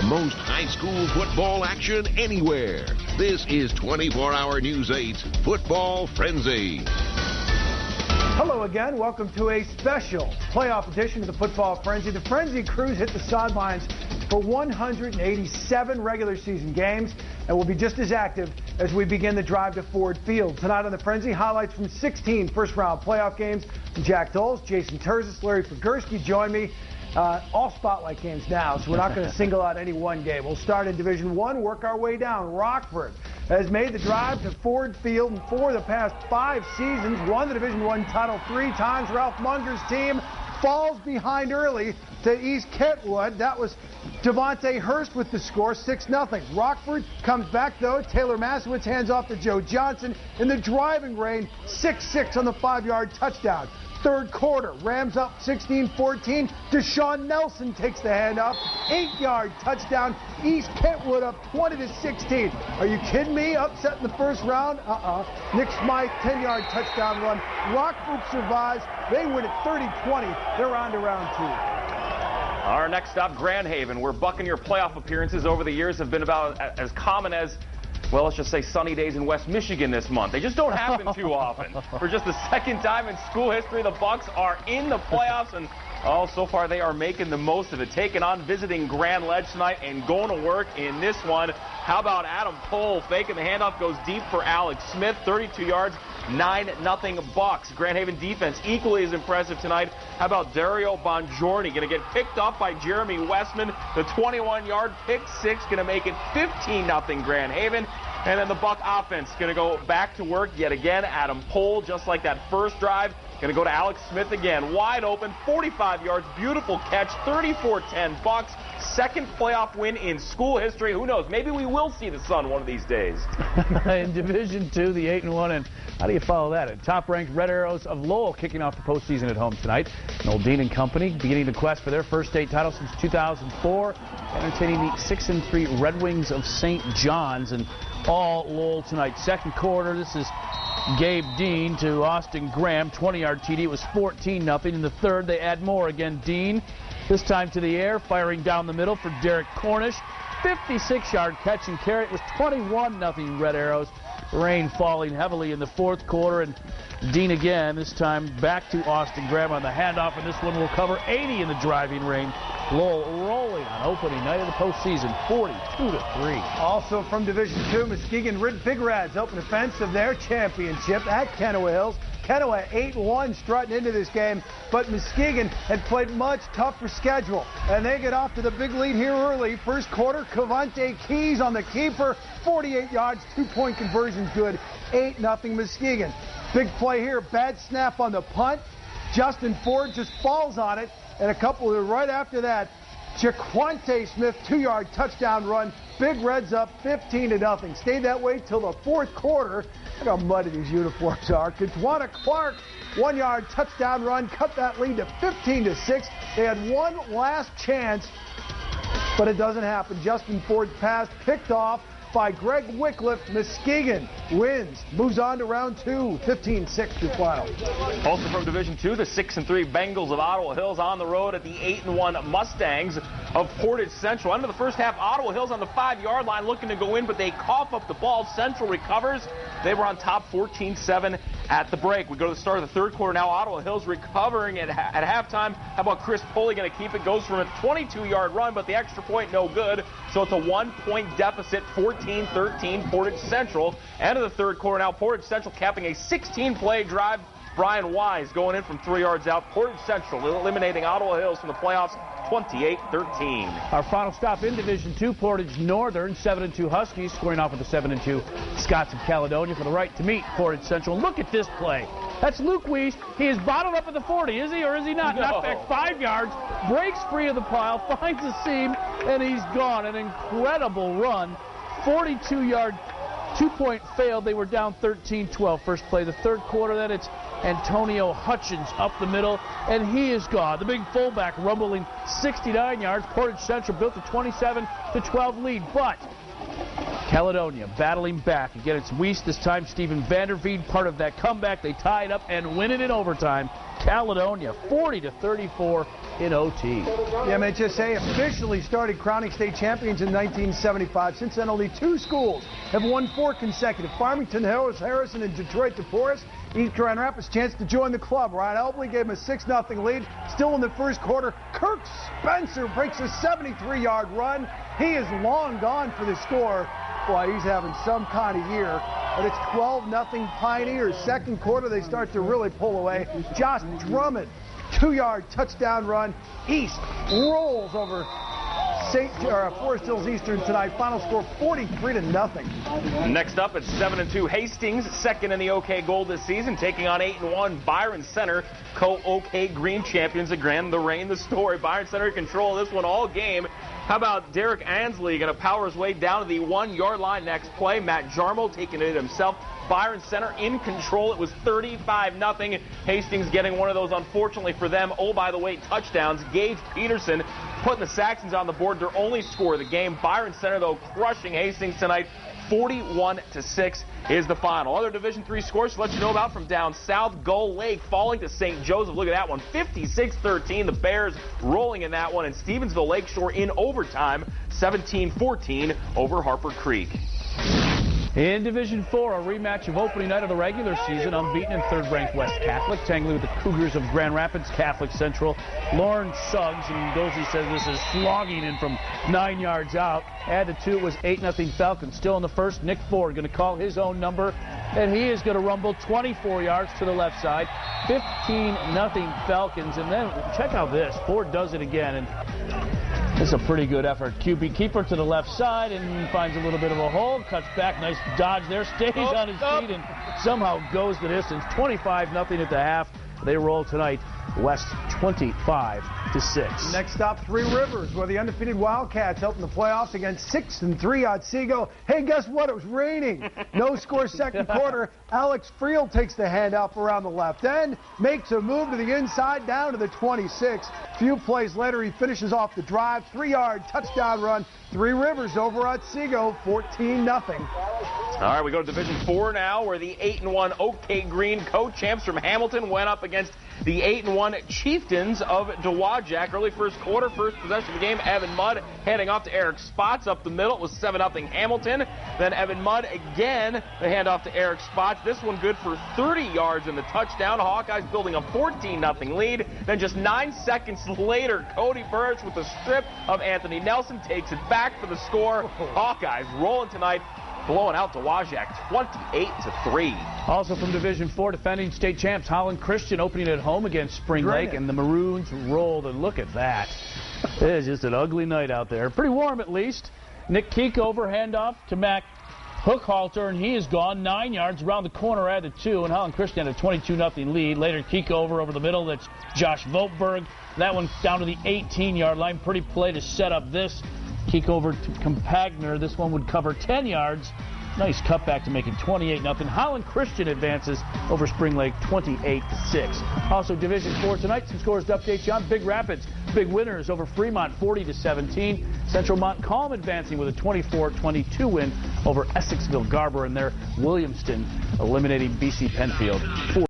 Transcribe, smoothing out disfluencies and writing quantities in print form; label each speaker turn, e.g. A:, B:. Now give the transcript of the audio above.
A: most high school football action anywhere. This is 24-hour News 8's Football Frenzy.
B: Hello again. Welcome to a special playoff edition of the Football Frenzy. The Frenzy crews hit the sidelines for 187 regular season games and will be just as active as we begin the drive to Ford Field. Tonight on the Frenzy, highlights from 16 first-round playoff games. Jack Doles, Jason Terzis, Larry Pogorski join me. All spotlight games now, so we're not going to single out any one game. We'll start in Division 1, work our way down. Rockford has made the drive to Ford Field and for the past 5 seasons, won the Division 1 title 3 times. Ralph Munger's team falls behind early to East Kentwood. That was Devontae Hurst with the score, 6-0. Rockford comes back, though. Taylor Masowitz hands off to Joe Johnson in the driving rain, 6-6 on the 5-yard touchdown. Third quarter, Rams up 16-14. Deshaun Nelson takes the handoff, 8-yard touchdown. East Kentwood up 20-16. Are you kidding me? Upset in the first round? Nick Smythe, 10-yard touchdown run. Rockford survives. They win at 30-20. They're on to round 2.
C: Our next stop, Grand Haven, where Buccaneer playoff appearances over the years have been about as common as, well, let's just say sunny days in West Michigan this month. They just don't happen too often. For just the second time in school history, the Bucks are in the playoffs, and so far they are making the most of it. Taking on visiting Grand Ledge tonight and going to work in this one. How about Adam Pohl faking the handoff, goes deep for Alex Smith, 32 yards, 9-0 Bucks. Grand Haven defense equally as impressive tonight. How about Dario Bongiorni going to get picked up by Jeremy Westman, the 21-yard pick six, going to make it 15-0 Grand Haven. And then the Buck offense going to go back to work yet again. Adam Pohl, just like that first drive, going to go to Alex Smith again. Wide open, 45 yards, beautiful catch, 34-10 Bucks. Second playoff win in school history. Who knows? Maybe we will see the sun one of these days.
D: In Division 2, the 8-1, and how do you follow that? And top-ranked Red Arrows of Lowell kicking off the postseason at home tonight. Noel Dean and company beginning the quest for their first state title since 2004, entertaining the 6-3 Red Wings of St. John's, and all Lowell tonight. Second quarter, this is Gabe Dean to Austin Graham, 20-yard TD. It was 14-0. In the third, they add more again. Dean, this time to the air, firing down the middle for Derek Cornish. 56-yard catch and carry. It was 21-0 Red Arrows. Rain falling heavily in the fourth quarter, and Dean again, this time back to Austin Graham on the handoff, and this one will cover 80 in the driving rain. Lowell rolling on opening night of the postseason, 42-3.
B: Also from Division 2, Muskegon Big Reds open offense of their championship at Kenawa Hills. Kenawa 8-1 strutting into this game, but Muskegon had played much tougher schedule, and they get off to the big lead here early. First quarter, Cavante Keys on the keeper, 48 yards, 2-point conversion good, 8-0 Muskegon. Big play here, bad snap on the punt. Justin Ford just falls on it, and a couple right after that, Jaquante Smith, 2-yard touchdown run. Big Reds up 15-0. Stayed that way till the fourth quarter. Look how muddy these uniforms are. Katwana Clark, 1-yard touchdown run, cut that lead to 15-6. They had one last chance, but it doesn't happen. Justin Ford's pass picked off by Greg Wycliffe. Muskegon wins, moves on to round 2, 15-6 to final.
C: Also from Division 2, the 6-3 Bengals of Ottawa Hills on the road at the 8-1 Mustangs of Portage Central. End of the first half, Ottawa Hills on the 5-yard line looking to go in, but they cough up the ball. Central recovers. They were on top 14-7 at the break. We go to the start of the third quarter now. Ottawa Hills recovering at halftime. How about Chris Pulley going to keep it? Goes from a 22-yard run, but the extra point no good. So it's a 1-point deficit, 14-13 Portage Central. End of the third quarter now. Portage Central capping a 16-play drive. Brian Wise going in from 3 yards out. Portage Central eliminating Ottawa Hills from the playoffs 28-13.
D: Our final stop in Division 2, Portage Northern, 7-2 Huskies, scoring off with the 7-2 Scots of Caledonia for the right to meet Portage Central. Look at this play. That's Luke Weiss. He is bottled up at the 40, is he, or is he not?
C: No.
D: Knocked back 5 yards, breaks free of the pile, finds the seam, and he's gone. An incredible run. 42-yard, 2-point fail. They were down 13-12 first play. The third quarter, then it's Antonio Hutchins up the middle, and he is gone. The big fullback rumbling 69 yards. Portage Central built a 27-12 lead, but Caledonia battling back. Again, it's Weiss this time. Stephen Vanderveen part of that comeback. They tie it up and win it in overtime. Caledonia 40-34 in OT.
B: The MHSA officially started crowning state champions in 1975. Since then, only 2 schools have won 4 consecutive. Farmington Hills, Harrison, and Detroit DeForest. East Grand Rapids chance to join the club. Ryan Elbley gave him a 6-0 lead. Still in the first quarter, Kirk Spencer breaks a 73-yard run. He is long gone for the score. Boy, he's having some kind of year. But it's 12-0 Pioneers. Second quarter, they start to really pull away. Josh Drummond, 2-yard touchdown run. East rolls over Forest Hills Eastern tonight. Final score 43-0.
C: Next up, it's 7-2 Hastings, second in the OK Gold this season, taking on 8-1 Byron Center, co-OK Green champions again. The rain, the story. Byron Center in control of this one all game. How about Derek Ansley going to power his way down to the 1-yard line next play? Matt Jarmo taking it himself. Byron Center in control. It was 35-0. Hastings getting one of those, unfortunately for them, oh, by the way, touchdowns. Gage Peterson putting the Saxons on the board, their only score of the game. Byron Center, though, crushing Hastings tonight. 41-6 is the final. Other Division III scores to let you know about from down south. Gull Lake falling to St. Joseph. Look at that one, 56-13. The Bears rolling in that one. And Stevensville Lakeshore in overtime, 17-14 over Harper Creek.
D: In Division IV, a rematch of opening night of the regular season. Unbeaten and third-ranked West Catholic, tangling with the Cougars of Grand Rapids Catholic Central. Lauren Suggs, and Dozy says this is slogging in from 9 yards out. Add the 2, it was 8-0 Falcons. Still in the first, Nick Ford going to call his own number, and he is going to rumble 24 yards to the left side. 15-0 Falcons, and then check out this. Ford does it again, and it's a pretty good effort. QB keeper to the left side and finds a little bit of a hole. Cuts back. Nice dodge there. Stays on his feet and somehow goes the distance. 25-0 at the half. They roll tonight. West 25-6.
B: Next stop, Three Rivers, where the undefeated Wildcats open the playoffs against 6-3 Otsego. Hey, guess what? It was raining. No score second quarter. Alex Friel takes the handoff around the left end, makes a move to the inside down to the 26. Few plays later, he finishes off the drive. 3-yard touchdown run. Three Rivers over Otsego, 14-0.
C: All right, we go to Division IV now, where the 8-1 OK Green co-champs from Hamilton went up against the 8-1 Chieftains of Dowagiac. Early first quarter, first possession of the game, Evan Mudd heading off to Eric Spots up the middle. It was 7-0 Hamilton. Then Evan Mudd again, the handoff to Eric Spots. This one good for 30 yards in the touchdown. Hawkeyes building a 14-0 lead. Then just 9 seconds later, Cody Burch with a strip of Anthony Nelson takes it back for the score. Hawkeyes rolling tonight, blowing out Dowagiac 28-3.
D: Also from Division IV, defending state champs Holland Christian opening at home against Spring Lake, and the Maroons rolled. And look at that. It is just an ugly night out there. Pretty warm at least. Nick Keekover handoff to Mac Hookhalter, and he is gone 9 yards around the corner at the 2, and Holland Christian had a 22-0 lead. Later, Keekover over the middle. That's Josh Vogtberg. That one down to the 18-yard line. Pretty play to set up this. Keekover to Compagner. This one would cover 10 yards. Nice cutback to make it 28-0. Holland Christian advances over Spring Lake 28-6. Also Division IV tonight. Some scores to update you on. Big Rapids, big winners over Fremont 40-17. Central Montcalm advancing with a 24-22 win over Essexville Garber, and their Williamston eliminating BC Penfield 40.